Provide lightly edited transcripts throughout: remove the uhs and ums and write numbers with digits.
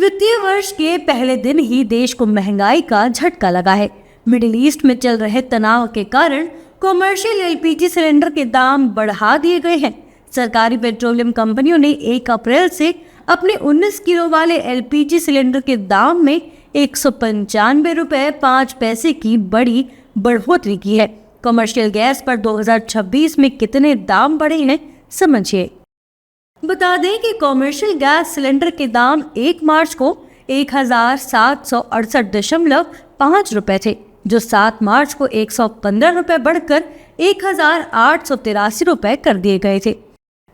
वित्तीय वर्ष के पहले दिन ही देश को महंगाई का झटका लगा है। मिडिल ईस्ट में चल रहे तनाव के कारण कॉमर्शियल एलपीजी सिलेंडर के दाम बढ़ा दिए गए हैं। सरकारी पेट्रोलियम कंपनियों ने 1 अप्रैल से अपने 19 किलो वाले एलपीजी सिलेंडर के दाम में 195 रुपए 5 पैसे की बड़ी बढ़ोतरी की है। कमर्शियल गैस पर 2026 में कितने दाम बढ़े हैं, समझिए। बता दें कि कॉमर्शियल गैस सिलेंडर के दाम 1 मार्च को 1768.5 रुपए थे, जो 7 मार्च को 115 रुपए बढ़कर 1883 रुपए कर दिए गए थे।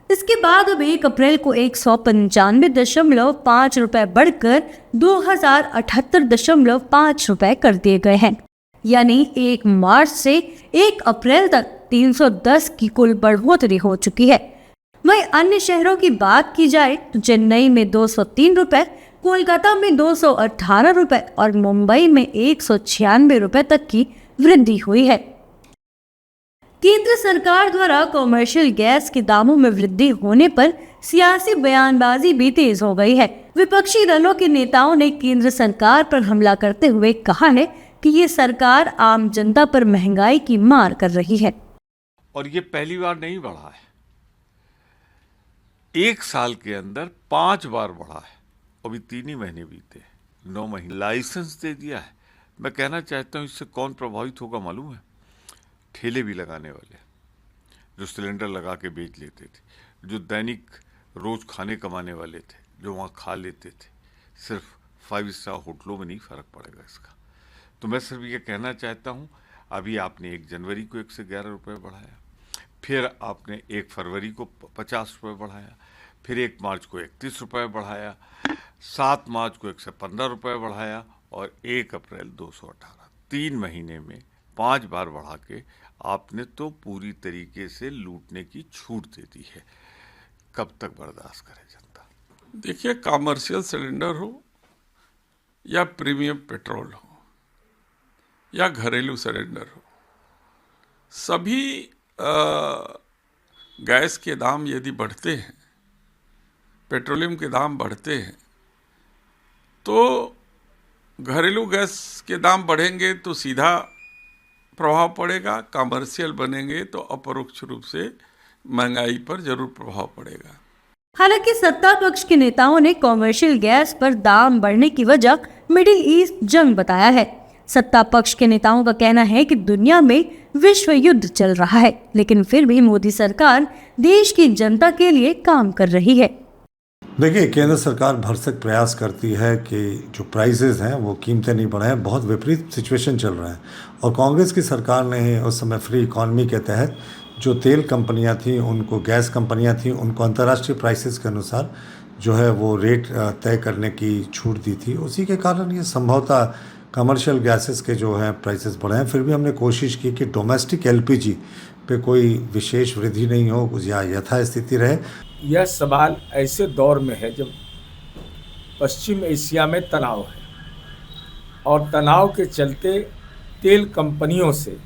इसके बाद अब 1 अप्रैल को 195.5 रुपए बढ़कर 2078.5 रुपए कर दिए गए हैं। यानी 1 मार्च से 1 अप्रैल तक 310 की कुल बढ़ोतरी हो चुकी है। वहीं अन्य शहरों की बात की जाए तो चेन्नई में 203 रुपए, कोलकाता में 218 रुपए और मुंबई में 196 रुपए तक की वृद्धि हुई है। केंद्र सरकार द्वारा कॉमर्शियल गैस के दामों में वृद्धि होने पर सियासी बयानबाजी भी तेज हो गई है। विपक्षी दलों के नेताओं ने केंद्र सरकार पर हमला करते हुए कहा है कि ये सरकार आम जनता पर महंगाई की मार कर रही है। और ये पहली बार नहीं बढ़ा है, 1 साल के अंदर 5 बार बढ़ा है। अभी 3 ही महीने बीते, 9 महीने लाइसेंस दे दिया है। मैं कहना चाहता हूँ इससे कौन प्रभावित होगा मालूम है? ठेले भी लगाने वाले, जो सिलेंडर लगा के बेच लेते थे, जो दैनिक रोज खाने कमाने वाले थे, जो वहाँ खा लेते थे। सिर्फ 5 स्टार होटलों में नहीं फर्क पड़ेगा इसका। तो मैं सिर्फ ये कहना चाहता हूँ, अभी आपने 1 जनवरी को 111 रुपये बढ़ाया, फिर आपने 1 फरवरी को 50 रुपये बढ़ाया, फिर 1 मार्च को 31 रुपये बढ़ाया, 7 मार्च को 115 रुपये बढ़ाया और 1 अप्रैल 218। 3 महीने में 5 बार बढ़ा के आपने तो पूरी तरीके से लूटने की छूट दे दी है। कब तक बर्दाश्त करे जनता? देखिए, कॉमर्शियल सिलेंडर हो या प्रीमियम पेट्रोल हो या घरेलू सिलेंडर हो, सभी गैस के दाम यदि बढ़ते हैं, पेट्रोलियम के दाम बढ़ते हैं, तो घरेलू गैस के दाम बढ़ेंगे तो सीधा प्रभाव पड़ेगा, कमर्शियल बनेंगे तो अपरोक्ष रूप से महंगाई पर जरूर प्रभाव पड़ेगा। हालांकि सत्ता पक्ष के नेताओं ने कॉमर्शियल गैस पर दाम बढ़ने की वजह मिडिल ईस्ट जंग बताया है। सत्ता पक्ष के नेताओं का कहना है कि दुनिया में विश्व युद्ध चल रहा है, लेकिन फिर भी मोदी सरकार देश की जनता के लिए काम कर रही है। देखिए, केंद्र सरकार भरसक प्रयास करती है कि जो प्राइसेस हैं वो कीमतें नहीं बढ़ाएं। बहुत विपरीत सिचुएशन चल रहा है और कांग्रेस की सरकार ने उस समय फ्री इकॉनमी के तहत जो तेल कंपनियां थीं, उनको गैस कंपनियां थीं, उनको अंतर्राष्ट्रीय प्राइसेस के अनुसार जो है वो रेट तय करने की छूट दी थी। उसी के कारण ये संभवतः कमर्शियल गैसेस के जो है प्राइसेस बढ़े हैं। फिर भी हमने कोशिश की कि डोमेस्टिक एलपीजी पे कोई विशेष वृद्धि नहीं हो या यथास्थिति रहे। यह सवाल ऐसे दौर में है जब पश्चिम एशिया में तनाव है और तनाव के चलते तेल कंपनियों से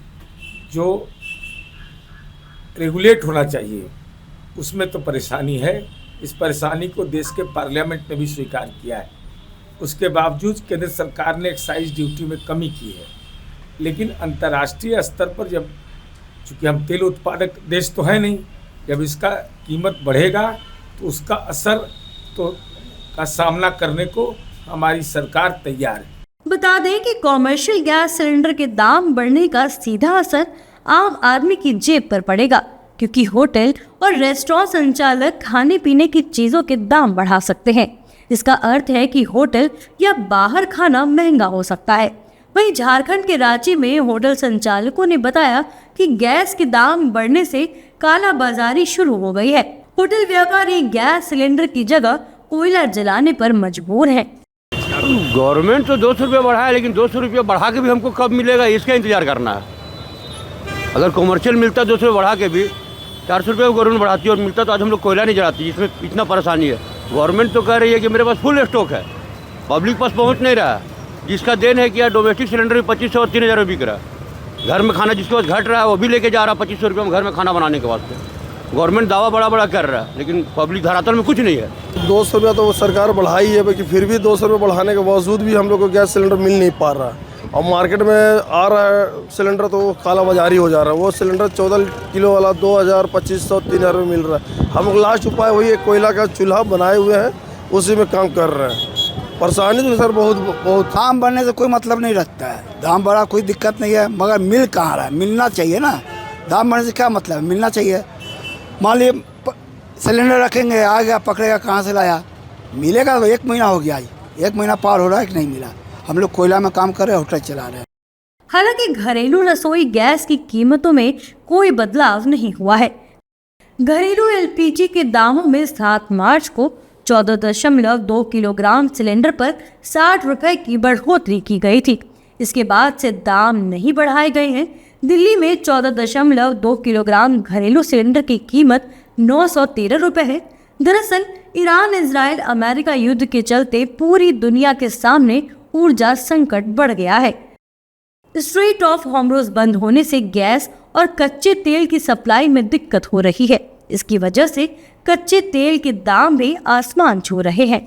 जो रेगुलेट होना चाहिए उसमें तो परेशानी है। इस परेशानी को देश के पार्लियामेंट ने भी स्वीकार किया है। उसके बावजूद केंद्र सरकार ने एक्साइज ड्यूटी में कमी की है, लेकिन अंतर्राष्ट्रीय स्तर पर जब, चूँकि हम तेल उत्पादक देश तो है नहीं, जब इसका कीमत बढ़ेगा तो उसका असर तो का सामना करने को हमारी सरकार तैयार है। बता दें कि कॉमर्शियल गैस सिलेंडर के दाम बढ़ने का सीधा असर आम आदमी की जेब पर पड़ेगा, क्योंकि होटल और रेस्टोरेंट संचालक खाने पीने की चीजों के दाम बढ़ा सकते हैं। इसका अर्थ है कि होटल या बाहर खाना महंगा हो सकता है। वहीं झारखंड के रांची में होटल संचालकों ने बताया कि गैस के दाम बढ़ने से काला बाजारी शुरू हो गई है। होटल व्यापारी गैस सिलेंडर की जगह कोयला जलाने पर मजबूर हैं। गवर्नमेंट तो 200 रुपये बढ़ा है, लेकिन 200 रुपये बढ़ा के भी हमको कब मिलेगा, इसका इंतजार करना है। अगर कॉमर्शियल मिलता 200 रुपये बढ़ा के भी, 400 रुपये गवर्नमेंट बढ़ाती है और मिलता तो आज हम लोग कोयला नहीं जलाती, इसमें इतना परेशानी है। गवर्नमेंट तो कह रही है कि मेरे पास फुल स्टॉक है, पब्लिक पास पहुँच नहीं रहा है, जिसका देन है कि यार डोमेस्टिक सिलेंडर भी 2500 और 3000 में बिक रहा है। घर में खाना जिसके पास घट रहा है वो भी लेके जा रहा है 2500 रुपये में घर में खाना बनाने के वास्ते। गवर्नमेंट दावा बड़ा बड़ा कर रहा है, लेकिन पब्लिक धरातल में कुछ नहीं है। 200 रुपया तो सरकार बढ़ाई है, बाकी फिर भी 200 रुपये बढ़ाने के बावजूद भी हम लोग को गैस सिलेंडर मिल नहीं पा रहा है। और मार्केट में आ रहा है सिलेंडर तो वो काला बाजारी हो जा रहा है। वो सिलेंडर 14 किलो वाला 2000, 2500, 3000 में मिल रहा है। हम लोग लास्ट उपाय वही एक कोयला का चूल्हा बनाए हुए हैं, उसी में काम कर रहे हैं। परेशानी तो सर बहुत दाम बढ़ने से कोई मतलब नहीं रखता है। दाम बढ़ा कोई दिक्कत नहीं है, मगर मिल कहाँ रहा है? मिलना चाहिए ना। दाम बढ़ने से क्या मतलब है? मिलना चाहिए। मान लीजिए सिलेंडर रखेंगे, आ गया पकड़ेगा, कहाँ से लाया? मिलेगा तो 1 महीना हो गया, 1 महीना पार हो रहा है कि नहीं मिला। हम लोग कोयला में काम कर रहे हैं, होटल चला रहे हैं। हालांकि घरेलू रसोई गैस की कीमतों में कोई बदलाव नहीं हुआ है। घरेलू एलपीजी के दामों में 7 मार्च को 14.2 किलोग्राम सिलेंडर पर 60 रुपए की बढ़ोतरी की गई थी। इसके बाद से दाम नहीं बढ़ाए गए हैं। दिल्ली में 14.2 किलोग्राम घरेलू सिलेंडर की कीमत 913 रुपए है। दरअसल ईरान इजराइल अमेरिका युद्ध के चलते पूरी दुनिया के सामने ऊर्जा संकट बढ़ गया है। स्ट्रेट ऑफ हॉर्मुज़ बंद होने से गैस और कच्चे तेल की सप्लाई में दिक्कत हो रही है। इसकी वजह से कच्चे तेल के दाम भी आसमान छू रहे हैं।